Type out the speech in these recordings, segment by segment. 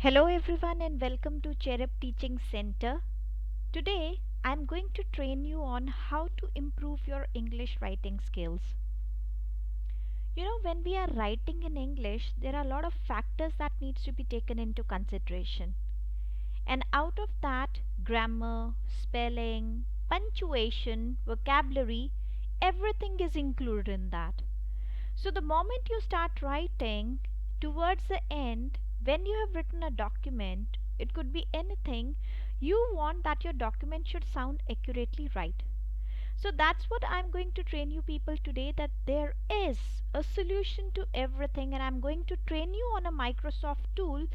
Hello everyone and welcome to Cherub Teaching Center. Today I'm going to train you on how to improve your English writing skills. When we are writing in English, there are a lot of factors that needs to be taken into consideration. And out of that, grammar, spelling, punctuation, vocabulary, everything is included in that. So the moment you start writing, towards the end, when you have written a document, it could be anything, you want that your document should sound accurately right. So that's what I'm going to train you people today, that there is a solution to everything, and I'm going to train you on a Microsoft tool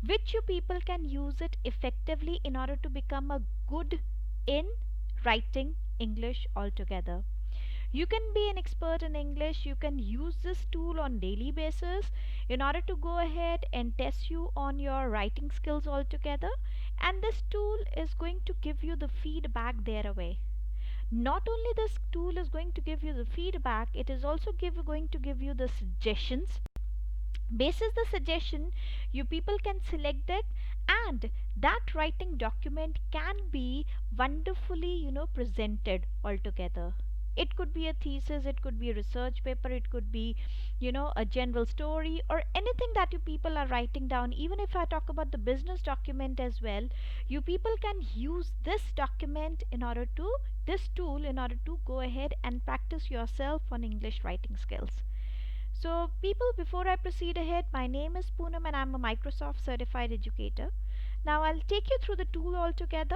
which you people can use it effectively in order to become a good in writing English altogether. You can be an expert in English. You can use this tool on daily basis in order to go ahead and test you on your writing skills altogether, and this tool is going to give you the feedback thereaway. Not only this tool is going to give you the feedback, it is also going to give you the suggestions. Basis the suggestion, you people can select it, and that writing document can be wonderfully presented altogether. It could be a thesis, it could be a research paper, it could be a general story, or anything that you people are writing down. Even if I talk about the business document as well, you people can use this tool in order to go ahead and practice yourself on English writing skills. So, people, before I proceed ahead, my name is Poonam and I'm a Microsoft certified educator. Now, I'll take you through the tool altogether.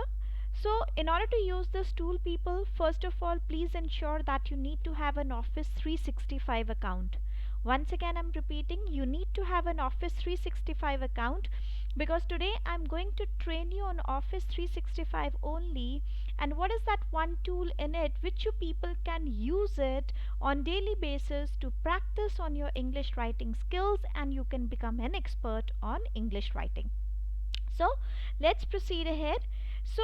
So, in order to use this tool, people, first of all, please ensure that you need to have an Office 365 account. Once again, I'm repeating, you need to have an Office 365 account, because today I'm going to train you on Office 365 only, and what is that one tool in it which you people can use it on daily basis to practice on your English writing skills, and you can become an expert on English writing. So let's proceed ahead. So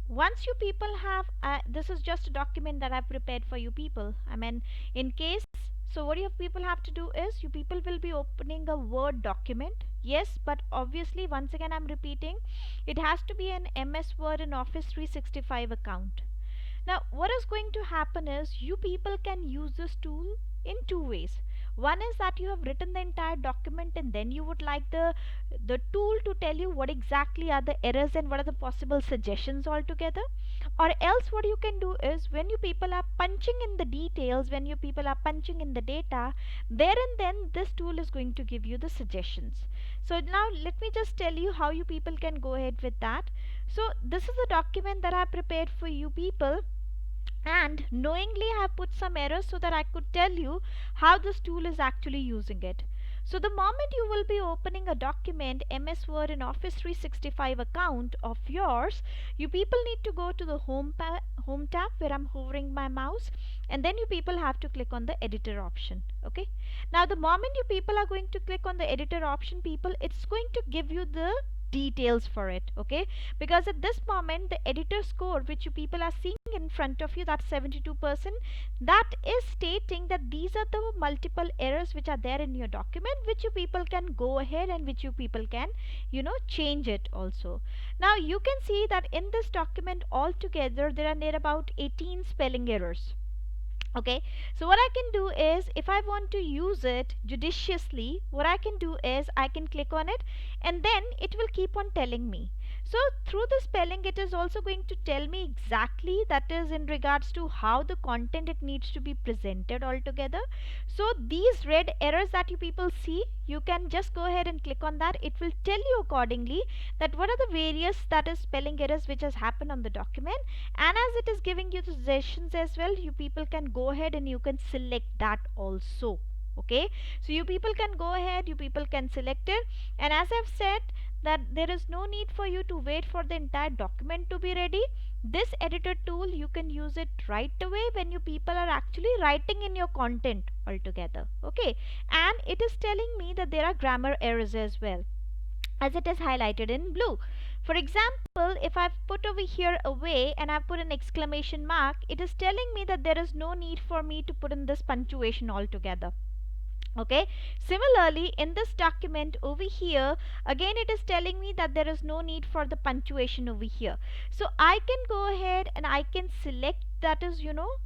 once you people have this is just a document that I've prepared for you people. In case, so what you people have to do is, you people will be opening a Word document. Yes, but obviously, once again I'm repeating, it has to be an MS Word and Office 365 account. Now, what is going to happen is, you people can use this tool in two ways. One is that you have written the entire document and then you would like the tool to tell you what exactly are the errors and what are the possible suggestions altogether. Or else what you can do is, when you people are punching in the details, when you people are punching in the data, there and then this tool is going to give you the suggestions. So now let me just tell you how you people can go ahead with that. So this is a document that I prepared for you people, and knowingly I have put some errors so that I could tell you how this tool is actually using it. So the moment you will be opening a document, MS Word and Office 365 account of yours, you people need to go to the home tab where I'm hovering my mouse, and then you people have to click on the editor option. Okay, now the moment you people are going to click on the editor option, people, it's going to give you the details for it. Okay, because at this moment the editor score which you people are seeing in front of you, that's 72%, that is stating that these are the multiple errors which are there in your document, which you people can go ahead and which you people can change it also. Now you can see that in this document altogether there are near about 18 spelling errors. Okay, so what I can do is, if I want to use it judiciously, what I can do is I can click on it, and then it will keep on telling me. So through the spelling, it is also going to tell me exactly, that is in regards to how the content it needs to be presented altogether. So these red errors that you people see, you can just go ahead and click on that. It will tell you accordingly that what are the various, that is spelling errors, which has happened on the document. And as it is giving you the suggestions as well, you people can go ahead and you can select that also. Okay, so you people can go ahead, you people can select it, and as I've said, that there is no need for you to wait for the entire document to be ready. This editor tool, you can use it right away when you people are actually writing in your content altogether. Okay, and it is telling me that there are grammar errors as well, as it is highlighted in blue. For example, if I've put over here away and I've put an exclamation mark, it is telling me that there is no need for me to put in this punctuation altogether. Okay, similarly in this document over here, again it is telling me that there is no need for the punctuation over here. So I can go ahead and I can select, that is,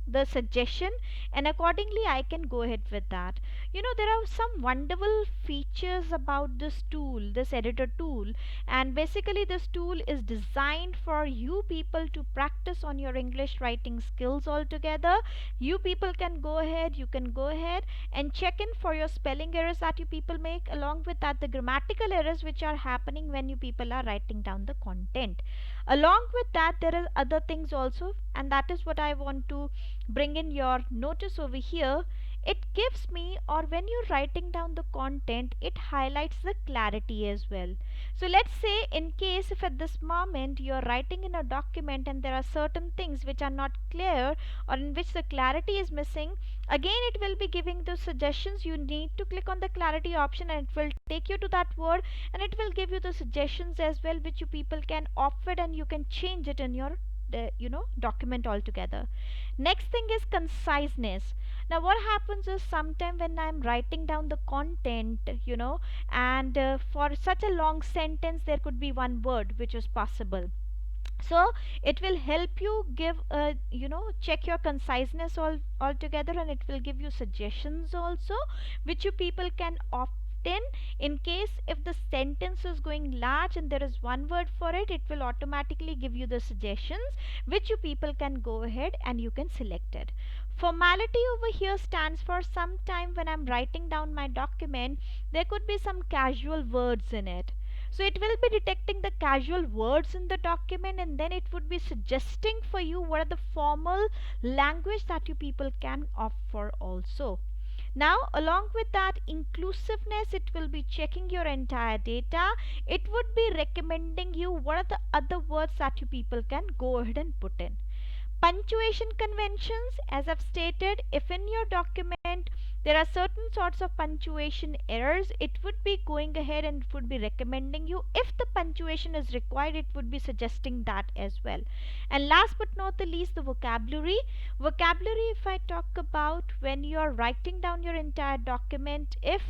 the suggestion, and accordingly I can go ahead with that. There are some wonderful features about this tool, this editor tool, and basically this tool is designed for you people to practice on your English writing skills altogether. You people can go ahead, you can go ahead and check in for your spelling errors that you people make, along with that the grammatical errors which are happening when you people are writing down the content. Along with that there are other things also, and that is what I want to bring in your notice over here. It gives me, or when you're writing down the content, it highlights the clarity as well. So let's say in case if at this moment you're writing in a document and there are certain things which are not clear, or in which the clarity is missing, again it will be giving those suggestions. You need to click on the clarity option and it will take you to that word, and it will give you the suggestions as well, which you people can opt it and you can change it in your document altogether. Next thing is conciseness. Now what happens is sometime when I'm writing down the content, and for such a long sentence there could be one word which is possible. So it will help you give check your conciseness altogether, and it will give you suggestions also, which you people can opt in case if the sentence is going large and there is one word for it, it will automatically give you the suggestions, which you people can go ahead and you can select it. Formality over here stands for sometime when I'm writing down my document, there could be some casual words in it. So it will be detecting the casual words in the document, and then it would be suggesting for you what are the formal language that you people can opt for also. Now along with that inclusiveness, it will be checking your entire data. It would be recommending you what are the other words that you people can go ahead and put in. Punctuation conventions, as I've stated, if in your document there are certain sorts of punctuation errors, it would be going ahead and it would be recommending you. If the punctuation is required, it would be suggesting that as well. And last but not the least, the vocabulary. Vocabulary, if I talk about when you are writing down your entire document, if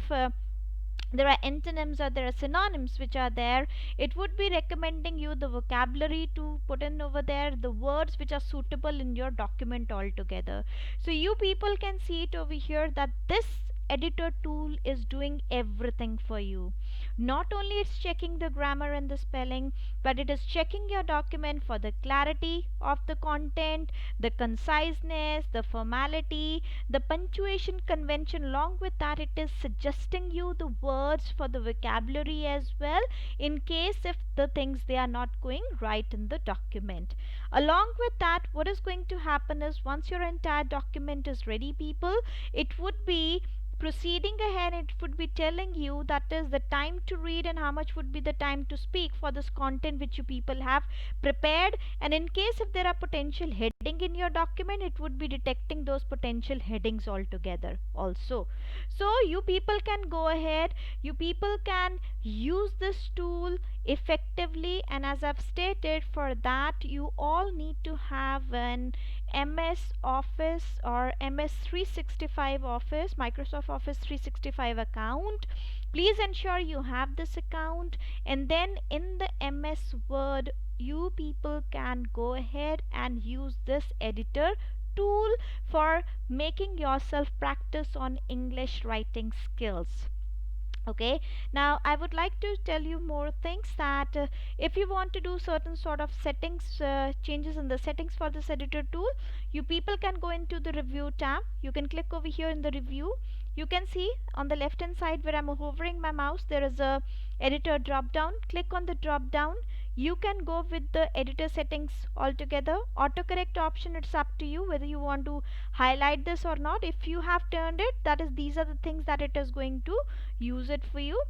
there are antonyms or there are synonyms which are there, it would be recommending you the vocabulary to put in over there, the words which are suitable in your document altogether. So you people can see it over here that this editor tool is doing everything for you. Not only it's checking the grammar and the spelling, but it is checking your document for the clarity of the content, the conciseness, the formality, the punctuation convention. Along with that, it is suggesting you the words for the vocabulary as well, in case if the things they are not going right in the document. Along with that, what is going to happen is once your entire document is ready, people, it would be proceeding ahead. It would be telling you that is the time to read and how much would be the time to speak for this content which you people have prepared. And in case if there are potential heading in your document, it would be detecting those potential headings altogether also. So you people can go ahead, you people can use this tool effectively, and as I've stated, for that you all need to have an MS Office or MS 365 Office, Microsoft Office 365 account. Please ensure you have this account, and then in the MS Word you people can go ahead and use this editor tool for making yourself practice on English writing skills. Okay, now I would like to tell you more things that if you want to do certain sort of settings, changes in the settings for this editor tool, you people can go into the review tab. You can click over here in the review. You can see on the left hand side where I'm hovering my mouse, there is a editor drop down. Click on the drop down. You can go with the editor settings altogether. Autocorrect option, it's up to you whether you want to highlight this or not. If you have turned it, that is, these are the things that it is going to use it for you.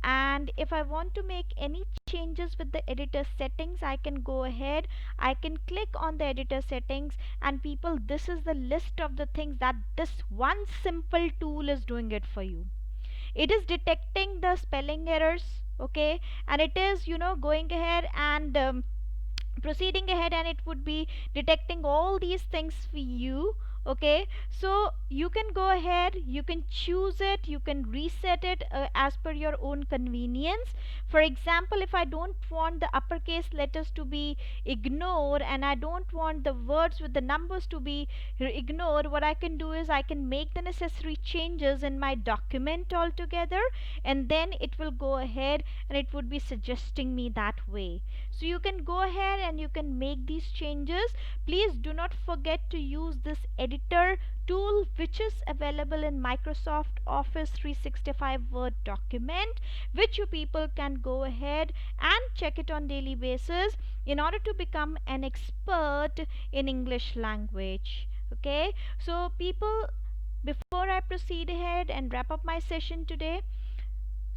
And if I want to make any changes with the editor settings, I can go ahead, I can click on the editor settings, and people, this is the list of the things that this one simple tool is doing it for you. It is detecting the spelling errors, okay, and it is going ahead and proceeding ahead, and it would be detecting all these things for you, Okay, so you can go ahead, you can choose it, you can reset it as per your own convenience. For example, if I don't want the uppercase letters to be ignored and I don't want the words with the numbers to be ignored, what I can do is I can make the necessary changes in my document altogether, and then it will go ahead and it would be suggesting me that way. So you can go ahead and you can make these changes. Please do not forget to use this editor tool, which is available in Microsoft Office 365 Word document, which you people can go ahead and check it on daily basis in order to become an expert in English language. Okay, so people, before I proceed ahead and wrap up my session today,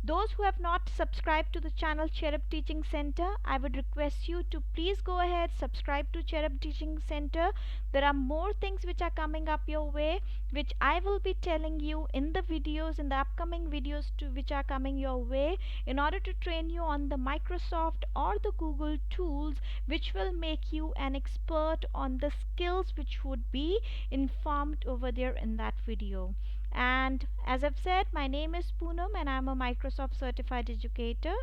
those who have not subscribed to the channel Cherub Teaching Center, I would request you to please go ahead, subscribe to Cherub Teaching Center. There are more things which are coming up your way, which I will be telling you in the videos, in the upcoming videos to which are coming your way, in order to train you on the Microsoft or the Google tools, which will make you an expert on the skills which would be informed over there in that video. And as I've said, my name is Poonam and I'm a Microsoft certified educator.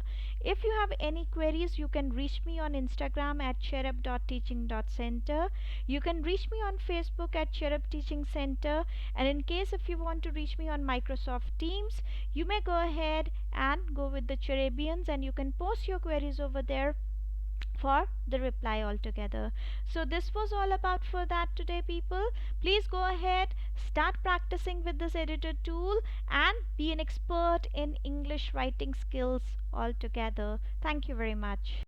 If you have any queries, you can reach me on Instagram at cherub.teaching.center. You can reach me on Facebook at Cherub Teaching Center. And in case if you want to reach me on Microsoft Teams, you may go ahead and go with the Cherubians and you can post your queries over there for the reply altogether. So this was all about for that today, people. Please go ahead, start practicing with this editor tool and be an expert in English writing skills altogether. Thank you very much.